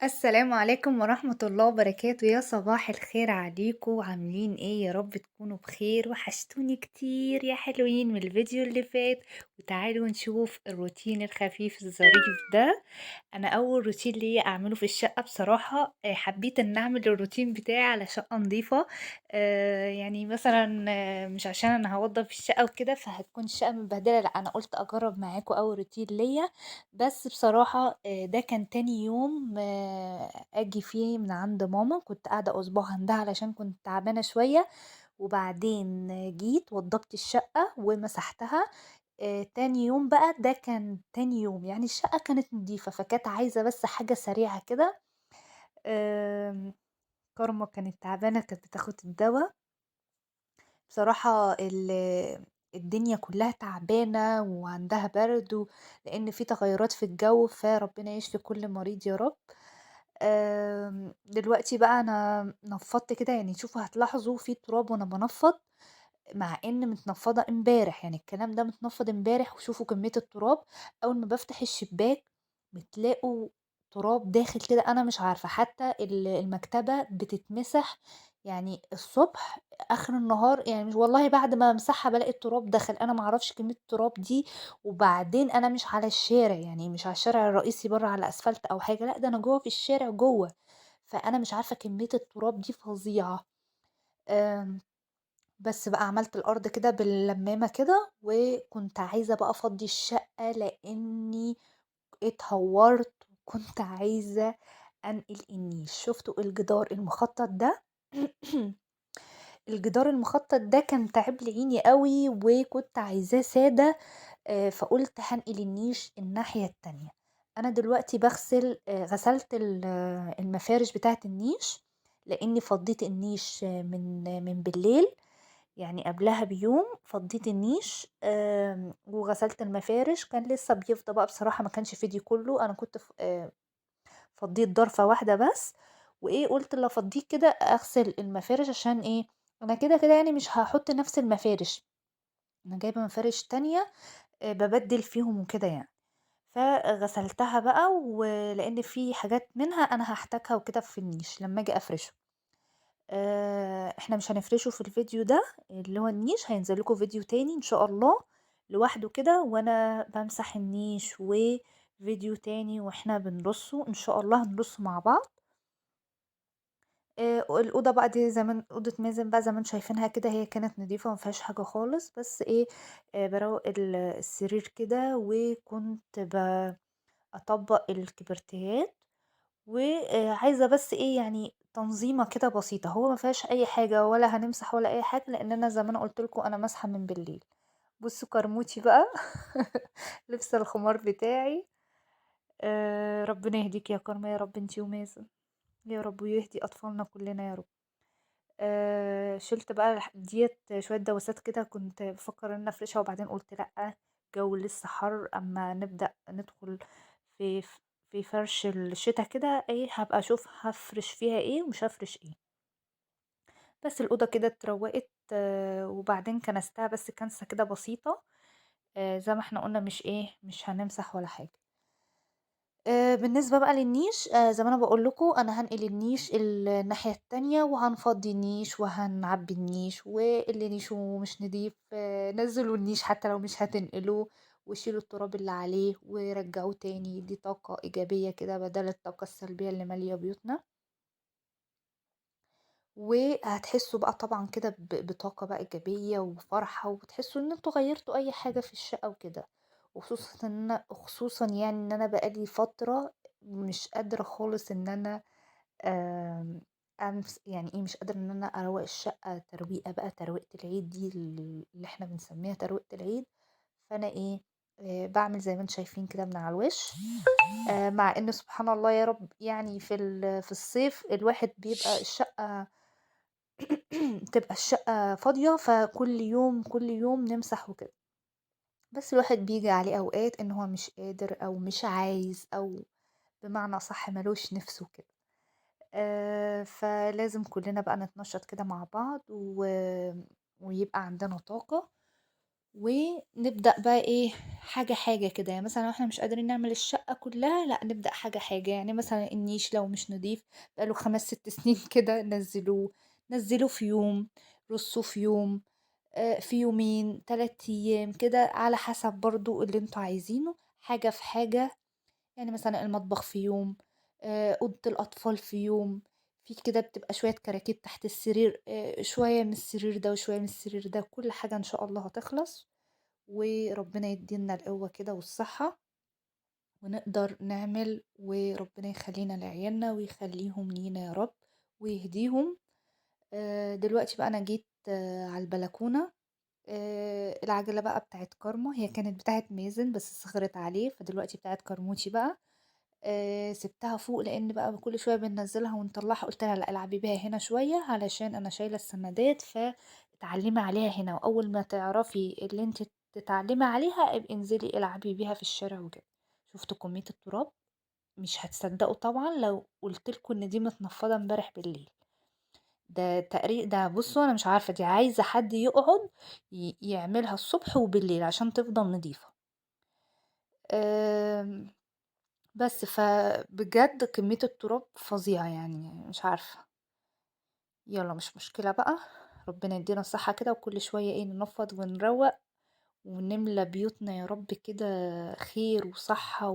السلام عليكم ورحمة الله وبركاته، يا صباح الخير عليكم، عاملين ايه؟ يا رب تكونوا بخير. وحشتوني كتير يا حلوين من الفيديو اللي فات. وتعالوا نشوف الروتين الخفيف الظريف ده. انا اول روتين ليا اعمله في الشقة بصراحة، حبيت ان اعمل الروتين بتاعي على شقة نظيفة. يعني مثلا مش عشان انا هوضب في الشقة وكده فهتكون الشقة متبهدلة، لا انا قلت اجرب معاكم اول روتين ليا. بس بصراحة ده كان تاني يوم اجي فيه من عند ماما، كنت قاعدة اسبوع عندها علشان كنت تعبانة شوية. وبعدين جيت وضبت الشقة ومسحتها. تاني يوم بقى، ده كان تاني يوم، يعني الشقة كانت نضيفة فكانت عايزة بس حاجة سريعة كده. آم، كارما كانت تعبانة، كانت بتاخد الدواء. بصراحة الدنيا كلها تعبانة وعندها برد لأن في تغيرات في الجو، فربنا يشفي كل مريض يا رب. دلوقتي بقى أنا نفضت كده، يعني شوفوا هتلاحظوا في تراب وأنا بنفض، مع إن متنفضة امبارح، يعني الكلام ده متنفض امبارح. وشوفوا كمية التراب، أول ما بفتح الشباك بتلاقوا تراب داخل كده، أنا مش عارفة حتى المكتبة بتتمسح يعني الصبح آخر النهار، يعني مش والله بعد ما امسحها بالاقي التراب دخل، أنا ما اعرفش كمية التراب دي. وبعدين أنا مش على الشارع، يعني مش على الشارع الرئيسي برّه على أسفلت أو حاجة، لأ ده أنا جوّه في الشارع جوّه، فأنا مش عارفة كمية التراب دي فظيعة. آمم، بس بقى عملت الأرض كده باللمامة كده، وكنت عايزة بقى أفضّي الشقة لإني اتهورت، وكنت عايزة أنقل النيش. شُفتوا الجدار المخطط ده؟ الجدار المخطط ده كان تاعب لي عيني أوي، وكنت عايزاه سادة. فقُلت هانقل النيش الناحية التانية. أنا دلوقتي غسلت المفارش بتاعة النيش، لإني فضّيت النيش من بالليل، يعني قبلها بيوم فضّيت النيش وغسلت المفارش. كان لسه بيفضى بقى بصراحة، ما كانش فِضِي كلّه، أنا كنت فضّيت ضرفة واحدة بس. وإيه، قُلت اللي أفضّيه كده أغسل المفارش عشان إيه، أنا كده يعني مش هاحط نفس المفارش، أنا جايبة مفارش تانية بابدِّل فيهم وكده يعني. فغسلتها بقى، ولإن في حاجات منها أنا هاحتاجها وكده في النيش لمّا آجي أفرشه. إحنا مش هنفرشه في الفيديو ده اللي هو النيش، هينزل لكم فيديو تاني إن شاء الله لوحده كده وأنا بامسح النيش، وفيديو تاني وإحنا بنرصه، إن شاء الله هنرصه مع بعض. الأوضة بقى دي زي ما أوضة مازن بقى زي ما أنتم شايفينها كده، هي كانت نضيفة ما فيهاش حاجة خالص، بس إيه، باروّق السرير كده، وكنت أطبّق الكوفرتيات، عايزة بس إيه، يعني تنظيمة كده بسيطة، هو ما فيهاش أي حاجة ولا هنمسح ولا أي حاجة، لإن أنا زي ما أنا قُلت لكم أنا ماسحة من بالليل. بُصّوا كرموتي بقى لابسة الخمار بتاعي. ربنا يهديكِ يا كارما يا رب أنتِ ومازن، يا رب ويهدي أطفالنا كلنا يا رب. شِلت بقى ديّة شوية دواسات كده، كنت بافكّر إن أنا أفرشها وبعدين قُلت لأ، الجو لسه حَر، أمّا نبدأ ندخل في فرش الشتا كده، إيه، هابقى أشوف هافرش فيها إيه ومش هافرش إيه. بس الأوضة كده اتروّقت، وبعدين كنستها بس كنسة كده بسيطة. زي ما إحنا قُلنا مش إيه، مش هنمسح ولا حاجة. بالنسبة بقى للنيش، زي ما أنا باقول لكم أنا هانقل النيش الناحية التانية، وهنفضّي النيش وهنعبّي النيش، واللي نيشه مش نضيف نزّلوا النيش حتى لو مش هتنقلوه، وشيلوا التراب اللي عليه ورجّعوه تاني، دي طاقة إيجابية كده بدل الطاقة السلبية اللي مالية بيوتنا. وهتحسّوا بقى طبعًا كده بطاقة بقى إيجابية وفرحة، وتحسّوا إن أنتم غيّرتوا أي حاجة في الشقة وكده. خصوصًا يعني إن أنا بقى لي فترة مش قادرة خالص إن أنا يعني إيه، مش قادرة إن أنا أروّق الشقة ترويقة بقى، ترويقة العيد دي اللي إحنا بنسميها ترويقة العيد. فأنا إيه، باعمل زي ما أنتم شايفين كده من على الوِش. مع إن سبحان الله يا رب، يعني في الصيف الواحد بيبقى الشقة تبقى الشقة فاضية، فكل يوم، كل يوم نمسح وكده. بس الواحد بييجي عليه أوقات إن هو مش قادر أو مش عايز، أو بمعنى أصح ما لوش نِفْس وكده. فلازم كلنا بقى نتنشّط كده مع بعض ويبقى عندنا طاقة. ونبدأ بقى إيه، حاجة حاجة كده، يعني مثلا لو احنا مش قادرين نعمل الشقة كلها، لا نبدأ حاجة حاجة. يعني مثلا النيش لو مش نضيف بقاله 5 6 سنين كده، نزلوه، نزلوه في يوم، رصوه في يوم، في يومين 3 أيام كده، على حسب برضو اللي انتوا عايزينه، حاجة في حاجة. يعني مثلا المطبخ في يوم، أوضة الأطفال في يوم، في كده بتبقى شوية كراكيب تحت السرير، شوية من السرير ده وشوية من السرير ده، كل حاجة إن شاء الله هتخلص، وربنا يدينا القوة كده والصحة، ونقدر نعمل، وربنا يخلينا لعيالنا ويخليهم لينا يا رب ويهديهم. دلوقتي بقى أنا جيت على البلكونة. العجلة بقى بتاعت كارما، هي كانت بتاعت مازن بس صغرت عليه، فدلوقتي بتاعت كرموتي بقى. سبتها فوق لان بقى كل شويه بننزلها ونطلعها، قلت لها لا العبي بيها هنا شويه علشان انا شايله السندات، فتعلمي عليها هنا، واول ما تعرفي اللي انت تتعلمي عليها ابقي انزلي العبي بيها في الشارع وكده. شفتوا كميه التراب؟ مش هتصدقوا طبعا لو قلتلكوا ان دي متنفضه امبارح بالليل. ده تقريبا، ده بصوا انا مش عارفه، دي عايزه حد يقعد يعملها الصبح وبالليل عشان تفضل نظيفه. آمم بس فبجد كمية التراب فظيعة، يعني مش عارفة. يلا مش مشكلة بقى، ربنا يدينا الصحة كده، وكل شوية ايه ننفض ونروق ونملى بيوتنا يا رب كده خير وصحة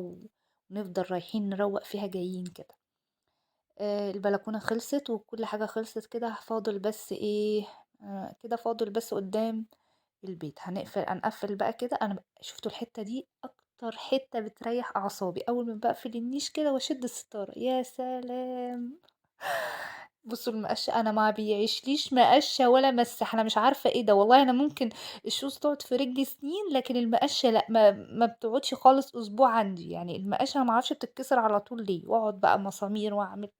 ونفضل رايحين نروق فيها جايين كده. البلكونة خلصت وكل حاجة خلصت كده، فاضل بس ايه، كده فاضل بس قدام البيت هنقفل بقى كده. انا شفتوا الحتة دي اكتر حتة بتريح اعصابي، اول ما بقفل النيش كده واشد الستارة، يا سلام. بصوا المقشة، انا ما بيعيشليش مقشة ولا مسح، انا مش عارفة ايه ده والله. انا ممكن الشوز تقعد في رجلي سنين، لكن المقشة لا، ما بتقعدش خالص اسبوع عندي. يعني المقشة انا ما اعرفش بتتكسر على طول ليه، واقعد بقى مسامير واعمل.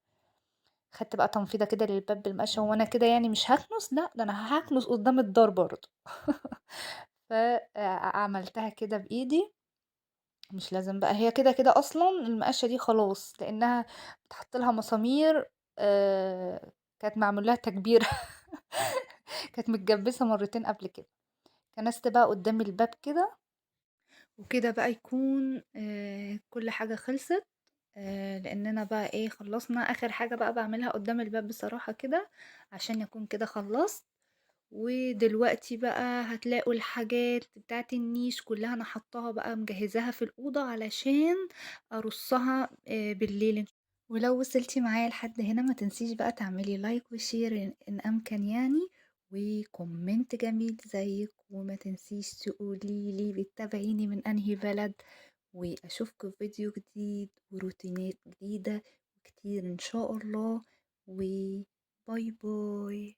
خدت بقى تنفيضة كده للباب بالمقشة، وانا كده يعني مش هكنس، لا ده انا هكنس قدام الدار برضه. فعملتها كده بايدي. مش لازم بقى، هي كده كده اصلا المقشه دي خلاص لانها بتحط لها مسامير. كانت معمول لها تكبير. كانت متجبسه مرتين قبل كده. كنست بقى قدام الباب كده، وكده بقى يكون كل حاجه خلصت. لاننا بقى ايه خلصنا اخر حاجه بقى بعملها قدام الباب بصراحه كده، عشان يكون كده خلصت. ودلوقتي بقى هتلاقوا الحاجات بتاعت النيش كلها انا حطاها بقى مجهزاها في الأوضة علشان ارصها بالليل. ولو وصلتي معايا لحد هنا ما تنسيش بقى تعملي لايك وشير إن امكن يعني، وكومنت جميل زيك، وما تنسيش تقولي لي بتتابعيني من انهي بلد. واشوفكم في فيديو جديد وروتينات جديدة كتير ان شاء الله. وباي باي.